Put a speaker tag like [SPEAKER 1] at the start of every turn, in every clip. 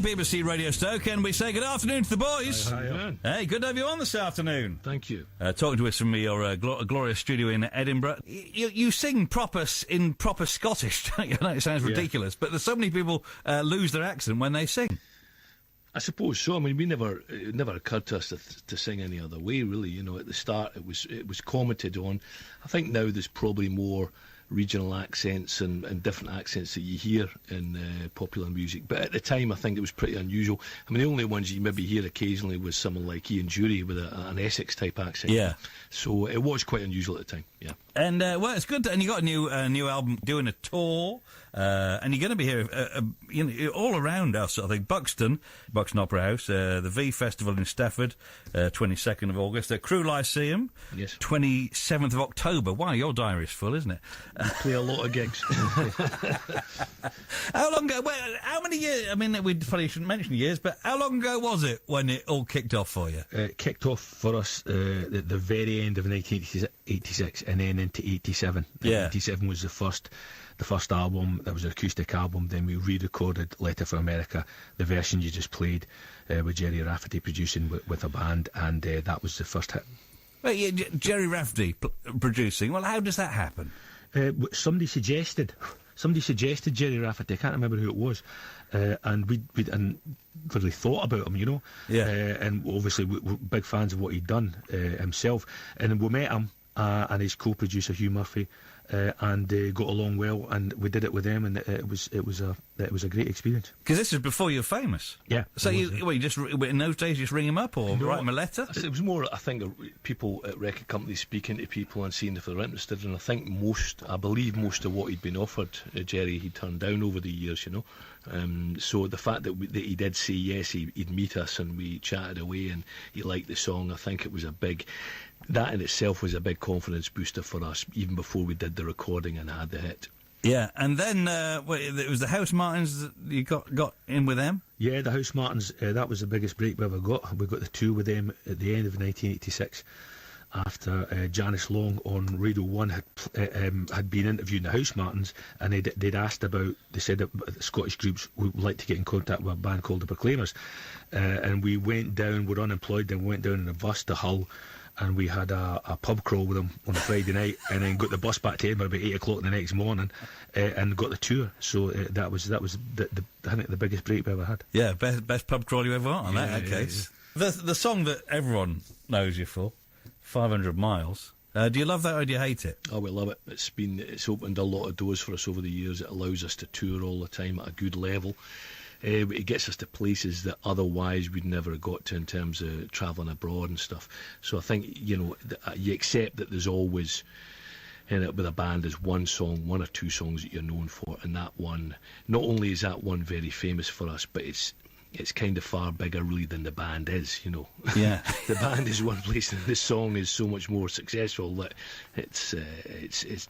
[SPEAKER 1] BBC Radio Stoke, and we say good afternoon to the boys.
[SPEAKER 2] Hi.
[SPEAKER 1] Hey, good to have you on this afternoon.
[SPEAKER 2] Thank you.
[SPEAKER 1] Talking to us from your glorious studio in Edinburgh. You sing proper Scottish, don't you? I know it sounds ridiculous, but there's so many people lose their accent when they sing.
[SPEAKER 2] I suppose so. I mean, it never occurred to us to sing any other way, really. You know, at the start, it was commented on. I think now there's probably more regional accents and different accents that you hear in popular music, but at the time I think it was pretty unusual. I mean, the only ones you maybe hear occasionally was someone like Ian Dury with an Essex type accent.
[SPEAKER 1] Yeah, so
[SPEAKER 2] it was quite unusual at the time. Yeah, and
[SPEAKER 1] well, it's good. And you got a new album, doing a tour, and you're going to be here, all around us. I think Buxton Opera House, the V Festival in Stafford, 22nd of August, the Crew Lyceum,
[SPEAKER 2] yes,
[SPEAKER 1] 27th of October. Wow, your diary's full, isn't it?
[SPEAKER 2] Play a lot of gigs.
[SPEAKER 1] How long ago? Well, how many years? I mean, we probably shouldn't mention years, but how long ago was it when it all kicked off for you?
[SPEAKER 3] It kicked off for us at the very end of 1986 and then into 87.
[SPEAKER 1] Yeah.
[SPEAKER 3] 87 was the first album. That was an acoustic album. Then we re-recorded Letter from America, the version you just played, with Jerry Rafferty producing with a band, and that was the first hit.
[SPEAKER 1] Wait, Jerry Rafferty producing. Well, how does that happen?
[SPEAKER 3] Somebody suggested Jerry Rafferty. I can't remember who it was, and we really thought about him, you know.
[SPEAKER 1] Yeah.
[SPEAKER 3] And obviously we're big fans of what he'd done himself. And then we met him and his co-producer Hugh Murphy, and got along well, and we did it with them, and it was a great experience.
[SPEAKER 1] Because this is before you're famous.
[SPEAKER 3] Yeah.
[SPEAKER 1] So you just in those days you just ring him up or write him a letter?
[SPEAKER 2] It was more, I think, people at record companies speaking to people and seeing if they're interested. And I believe most of what he'd been offered, Jerry, he turned down over the years. You know, so the fact that he did say yes, he'd meet us and we chatted away, and he liked the song. I think it was that in itself was a big confidence booster for us, even before we did the recording and had the hit.
[SPEAKER 1] Yeah, and then it was the House Martins that you got in with them?
[SPEAKER 3] Yeah, the House Martins, that was the biggest break we ever got. We got the tour with them at the end of 1986, after Janice Long on Radio 1 had been interviewing the House Martins, and they'd asked they said that Scottish groups would like to get in contact with a band called the Proclaimers, and we went down, we're unemployed, and we went down in a bus to Hull, and we had a pub crawl with them on a Friday night, and then got the bus back to Edinburgh about 8 o'clock the next morning, and got the tour. So that was I think the biggest break we ever had.
[SPEAKER 1] Yeah, best pub crawl you ever had on that case. Yeah. The song that everyone knows you for, 500 Miles. Do you love that or do you hate it?
[SPEAKER 2] Oh, we love it. It's opened a lot of doors for us over the years. It allows us to tour all the time at a good level. It gets us to places that otherwise we'd never have got to in terms of travelling abroad and stuff. So I think, you accept that there's always, with a band, there's one or two songs that you're known for, and that one, not only is that one very famous for us, but it's kind of far bigger really than the band is, you know.
[SPEAKER 1] Yeah.
[SPEAKER 2] The band is one place and this song is so much more successful that it's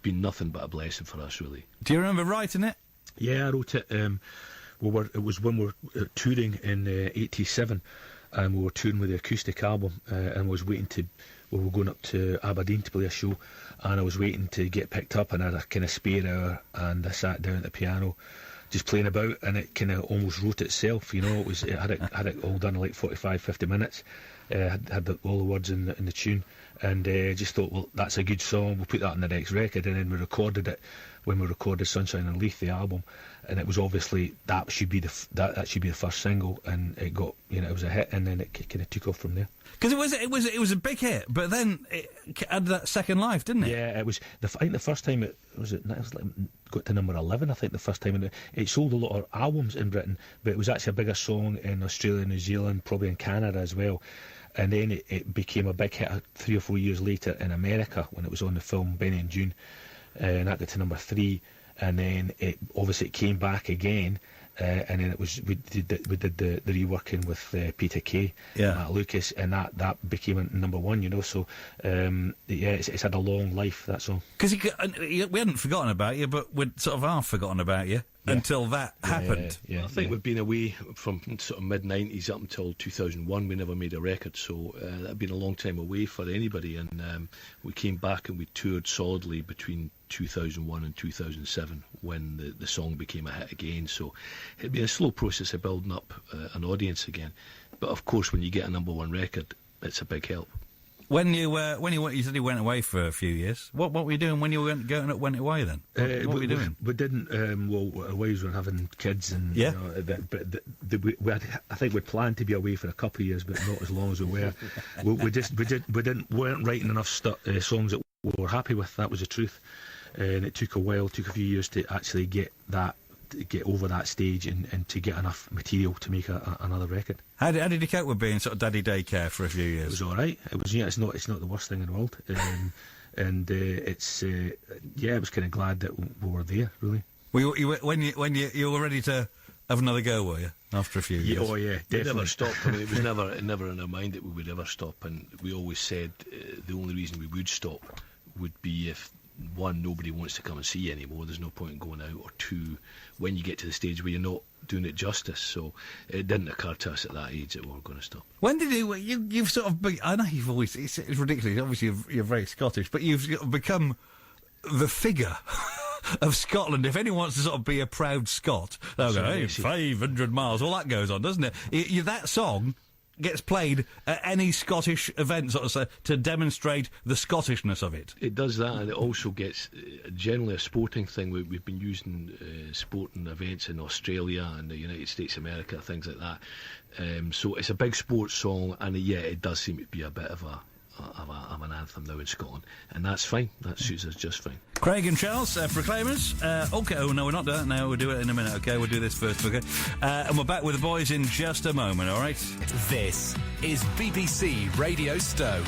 [SPEAKER 2] been nothing but a blessing for us, really.
[SPEAKER 1] Do you remember writing it?
[SPEAKER 3] Yeah, I wrote it. It was when we were touring in 87, and we were touring with the acoustic album, and we were going up to Aberdeen to play a show, and I was waiting to get picked up, and I had a kind of spare hour, and I sat down at the piano just playing about, and it kind of almost wrote itself, you know. It had it all done in like 45-50 minutes. Had all the words in the tune, and just thought, well, that's a good song, we'll put that on the next record. And then we recorded it when we recorded Sunshine and Leith, the album, and it was obviously that should be the first single, and it got, it was a hit, and then it kind of took off from there.
[SPEAKER 1] Because it was a big hit, but then it had that second life, didn't it?
[SPEAKER 3] Yeah, it was. I think the first time it got to number 11. I think the first time it sold a lot of albums in Britain, but it was actually a bigger song in Australia, New Zealand, probably in Canada as well. And then it became a big hit 3 or 4 years later in America when it was on the film Benny and June, and that got to number 3. And then it came back again, and then we did the reworking with Peter Kay, and Matt Lucas, and that became a number 1, you know. So it's had a long life, that song.
[SPEAKER 1] Because we hadn't forgotten about you, but we'd sort of half forgotten about you. until that happened.
[SPEAKER 2] I think we've been away from sort of mid-90s up until 2001. We never made a record, so that had been a long time away for anybody. And we came back and we toured solidly between 2001 and 2007 when the song became a hit again. So it'd been a slow process of building up an audience again. But of course, when you get a #1 record, it's a big help.
[SPEAKER 1] When you said you went away for a few years. What were you doing when you went away then? What were you doing?
[SPEAKER 3] We didn't. Well, our wives were having kids, and
[SPEAKER 1] yeah.
[SPEAKER 3] We had, I think we planned to be away for a couple of years, but not as long as we were. we weren't writing enough songs that we were happy with. That was the truth, and it took a while. Took a few years to actually get over that stage and to get enough material to make another record.
[SPEAKER 1] How did you cope with being sort of daddy daycare for a few years?
[SPEAKER 3] It was all right. It was, it's not the worst thing in the world, and I was kind of glad that we were there. Really.
[SPEAKER 1] When you were ready to have another go, were you? After a few years?
[SPEAKER 3] Oh yeah, definitely.
[SPEAKER 2] We never stopped. I mean, it was never in our mind that we would ever stop, and we always said the only reason we would stop would be if, one, nobody wants to come and see you anymore, there's no point in going out, or two, when you get to the stage where you're not doing it justice. So it didn't occur to us at that age that we were going to stop.
[SPEAKER 1] When did you've sort of I know you've always, it's ridiculous, obviously you're very Scottish, but you've sort of become the figure of Scotland. If anyone wants to sort of be a proud Scot, they'll go, hey, 500 miles, all that goes on, doesn't it? That song gets played at any Scottish event, sort of, to demonstrate the Scottishness of it.
[SPEAKER 2] It does that, and it also gets generally a sporting thing. We've been using sporting events in Australia and the United States of America, things like that. So it's a big sports song, and it does seem to be a bit of an anthem now in Scotland, and that's fine. That suits us just fine.
[SPEAKER 1] Craig and Charles, Proclaimers. Okay, oh no, we're not done. No, we'll do it in a minute. Okay, we'll do this first. Okay, and we're back with the boys in just a moment. All right.
[SPEAKER 4] This is BBC Radio Stoke.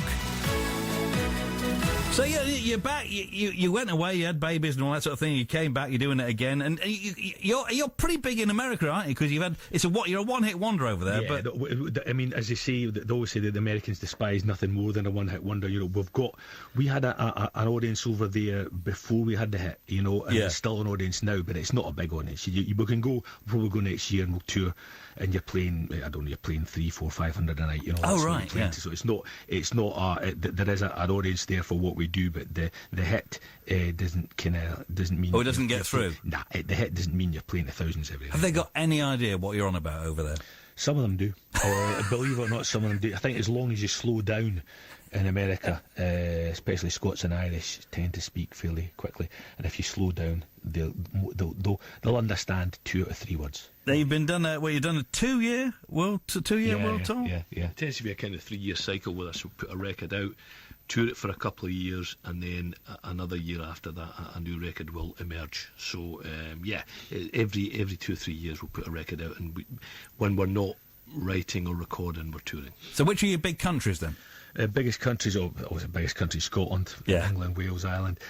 [SPEAKER 1] So you're back. You went away. You had babies and all that sort of thing. You came back. You're doing it again, and you're pretty big in America, aren't you? Because you're a one-hit wonder over there.
[SPEAKER 3] Yeah, but I mean, as they say, they always say that the Americans despise nothing more than a one-hit wonder. You know, we had an audience over there before we had the hit. You know, and it's still an audience now, but it's not a big audience. We can probably go next year and we'll tour, and you're playing. I don't know, you're playing 300, 400, 500 a night. You know.
[SPEAKER 1] Oh right, yeah.
[SPEAKER 3] So it's not. There is an audience there for what we do, but the hit doesn't mean.
[SPEAKER 1] Oh, it doesn't get through.
[SPEAKER 3] Nah, the hit doesn't mean you're playing to thousands every night.
[SPEAKER 1] Have they got any idea what you're on about over there?
[SPEAKER 3] Some of them do. Or believe it or not, some of them do. I think as long as you slow down in America, especially Scots and Irish tend to speak fairly quickly, and if you slow down, they'll understand 2 out of 3 words.
[SPEAKER 1] Now you've done a 2-year world tour.
[SPEAKER 3] Yeah.
[SPEAKER 2] It tends to be a kind of 3-year cycle with us. We'll put a record out, tour it for a couple of years, and then another year after that a new record will emerge. So every 2 or 3 years we'll put a record out, and when we're not writing or recording, we're touring.
[SPEAKER 1] So which are your big countries then?
[SPEAKER 3] Biggest countries, always the biggest country, Scotland, England, Wales, Ireland.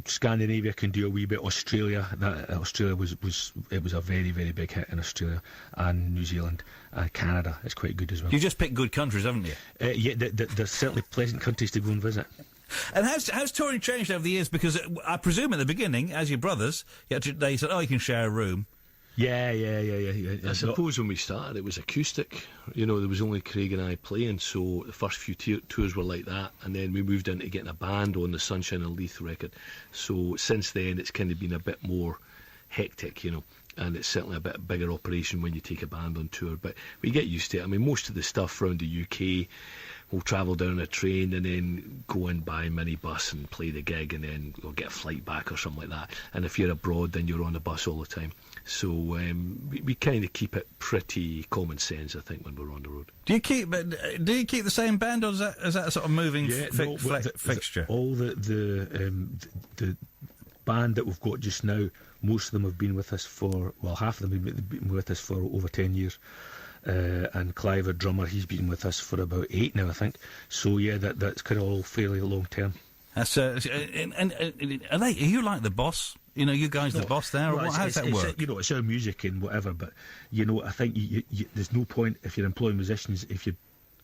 [SPEAKER 3] Scandinavia can do a wee bit. Australia was a very, very big hit in Australia, and New Zealand, and Canada is quite good as well.
[SPEAKER 1] You just picked good countries, haven't you?
[SPEAKER 3] There's certainly pleasant countries to go and visit.
[SPEAKER 1] And how's touring changed over the years? Because I presume at the beginning, as your brothers, they said, "Oh, you can share a room."
[SPEAKER 3] Yeah.
[SPEAKER 2] I suppose when we started, it was acoustic. You know, there was only Craig and I playing, so the first few tours were like that, and then we moved into getting a band on the Sunshine and Leith record. So since then, it's kind of been a bit more hectic, you know, and it's certainly a bit bigger operation when you take a band on tour. But we get used to it. I mean, most of the stuff around the UK, we'll travel down a train and then go in by minibus and play the gig, and then we'll get a flight back or something like that. And if you're abroad, then you're on the bus all the time. So we kind of keep it pretty common sense, I think, when we're on the road.
[SPEAKER 1] Do you keep the same band, or is that a sort of moving fixture?
[SPEAKER 3] All the band that we've got just now, most of them have been with us half of them have been with us for over 10 years. And Clive, our drummer, he's been with us for about 8 now, I think. So yeah, that's kind of all fairly long term. That's are
[SPEAKER 1] you like the boss? You know, you guys the boss there, or how does that work?
[SPEAKER 3] You know, it's our music and whatever, but you know, I think you, there's no point if you're employing musicians if you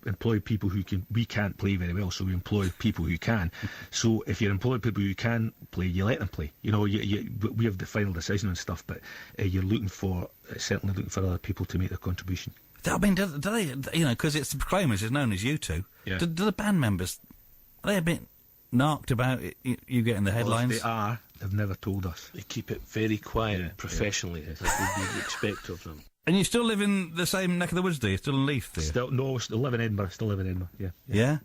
[SPEAKER 3] employ people who can. We can't play very well, so we employ people who can. So if you employ people who can play, you let them play. You know, we have the final decision and stuff, but you're certainly looking for other people to make their contribution.
[SPEAKER 1] I mean, do they, you know, because it's the Proclaimers is known as U2.
[SPEAKER 3] Yeah.
[SPEAKER 1] Do the band members, are they a bit narked about you getting the headlines?
[SPEAKER 3] Well, if they are, they've never told us.
[SPEAKER 2] They keep it very quiet, professionally, as we'd expect of them.
[SPEAKER 1] And you still live in the same neck of the woods, do you? Still in Leith, do you?
[SPEAKER 3] Still live in Edinburgh.
[SPEAKER 1] Yeah?
[SPEAKER 3] Yeah.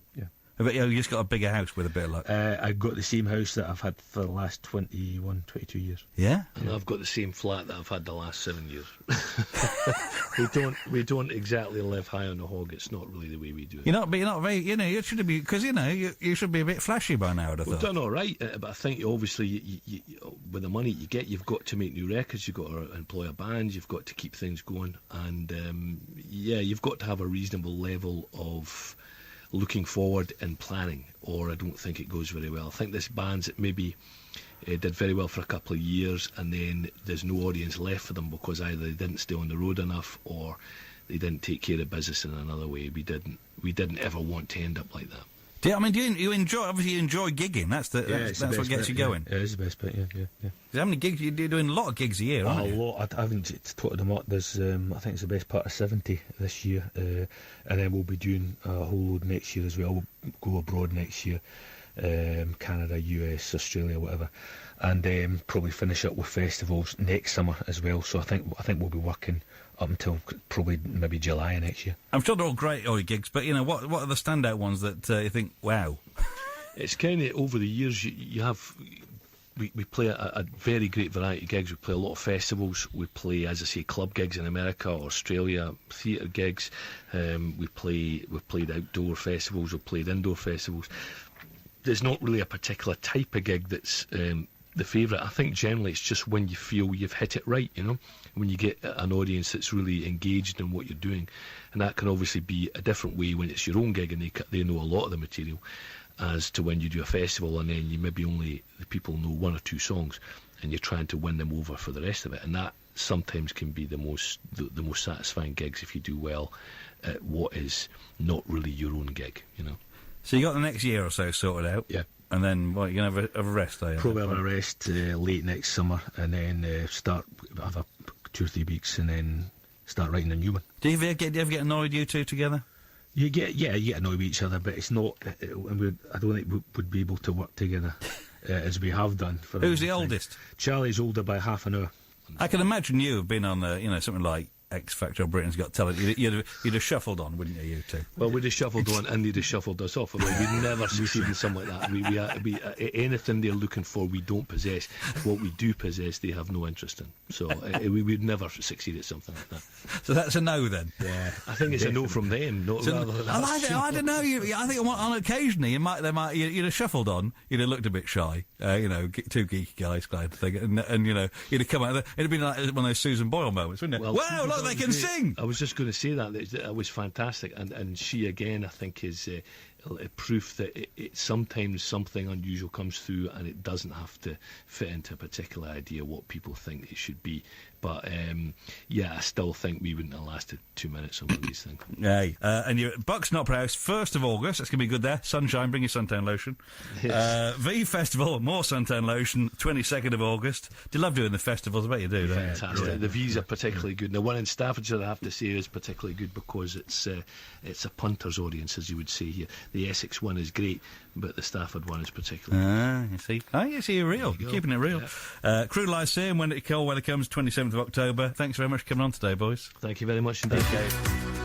[SPEAKER 1] But you just got a bigger house with a bit of luck.
[SPEAKER 3] I've got the same house that I've had for the last 22 years.
[SPEAKER 1] Yeah?
[SPEAKER 2] And I've got the same flat that I've had the last 7 years. we don't exactly live high on the hog. It's not really the way we do it.
[SPEAKER 1] You're not very, you know, you should be, because, you know, you should be a bit flashy by now, I'd have
[SPEAKER 2] We've
[SPEAKER 1] thought.
[SPEAKER 2] done all right, but I think obviously you, with the money you get, you've got to make new records, you've got to employ a band, you've got to keep things going, and you've got to have a reasonable level of looking forward and planning, or I don't think it goes very well. I think this band's that maybe did very well for a couple of years, and then there's no audience left for them because either they didn't stay on the road enough or they didn't take care of business in another way. We didn't ever want to end up like that.
[SPEAKER 1] Do you enjoy gigging? That's what gets you going.
[SPEAKER 3] Yeah, it is the best bit. Yeah.
[SPEAKER 1] How many gigs you're doing? A lot of gigs a year, aren't you?
[SPEAKER 3] A lot. I haven't totted them up. There's, I think it's the best part of 70 this year, and then we'll be doing a whole load next year as well. We'll go abroad next year, Canada, US, Australia, whatever, and probably finish up with festivals next summer as well. So I think we'll be working up until probably maybe July next year.
[SPEAKER 1] I'm sure they're all great, all your gigs, but you know what are the standout ones that you think, wow?
[SPEAKER 2] It's kind of over the years you have. We play a very great variety of gigs. We play a lot of festivals. We play, as I say, club gigs in America, Australia, theatre gigs. We've played outdoor festivals. We've played indoor festivals. There's not really a particular type of gig that's the favourite. I think generally it's just when you feel you've hit it right, you know, when you get an audience that's really engaged in what you're doing. And that can obviously be a different way when it's your own gig and they know a lot of the material, as to when you do a festival and then the people know one or two songs and you're trying to win them over for the rest of it. And that sometimes can be the most satisfying gigs if you do well at what is not really your own gig, you know.
[SPEAKER 1] So you got the next year or so sorted out?
[SPEAKER 3] Yeah.
[SPEAKER 1] And then, what, you're going to have a rest, are you?
[SPEAKER 3] Probably have a rest late next summer, and then have 2 or 3 weeks, and then start writing a new one.
[SPEAKER 1] Do you ever get annoyed, you two together?
[SPEAKER 3] You get annoyed with each other, but it's not. I don't think we would be able to work together as we have done.
[SPEAKER 1] Who's the oldest?
[SPEAKER 3] Charlie's older by half an hour.
[SPEAKER 1] I can imagine you have been on something like X Factor or Britain's Got Talent. You'd have shuffled on, wouldn't you two?
[SPEAKER 2] Well, we'd have shuffled on and they'd have shuffled us off. I mean, we'd never succeed in something like that. We anything they're looking for, we don't possess. What we do possess, they have no interest in. So we'd never sucsucceed at something like that.
[SPEAKER 1] So that's a no then?
[SPEAKER 2] Yeah. I think it's a no from them, not rather than us.
[SPEAKER 1] I don't know. I think on occasionally you'd have shuffled on. You'd have looked a bit shy. Two geeky guys kind of thing, and you'd have come out. It'd have been like one of those Susan Boyle moments, wouldn't it?
[SPEAKER 2] Well,
[SPEAKER 1] wow, look, they can sing.
[SPEAKER 2] I was just going to say that was fantastic, and she again, I think, is proof that it sometimes something unusual comes through, and it doesn't have to fit into a particular idea what people think it should be. But I still think we wouldn't have lasted 2 minutes on one of these things.
[SPEAKER 1] Hey, and you're at Buxton Opera House, 1st of August. That's going to be good there. Sunshine, bring your suntan lotion.
[SPEAKER 2] Yes.
[SPEAKER 1] V Festival, more suntan lotion, 22nd of August. Do you love doing the festivals? I bet you do, don't you?
[SPEAKER 2] Fantastic. Yeah. The V's are particularly good. The one in Staffordshire, I have to say, is particularly good because it's a punter's audience, as you would say here. The Essex one is great, but the Stafford one is particularly
[SPEAKER 1] you see. You see, you're real. You're keeping it real. Yeah. Crew Live Sim, when it comes, 27th of October. Thanks very much for coming on today, boys.
[SPEAKER 2] Thank you very much indeed, guys.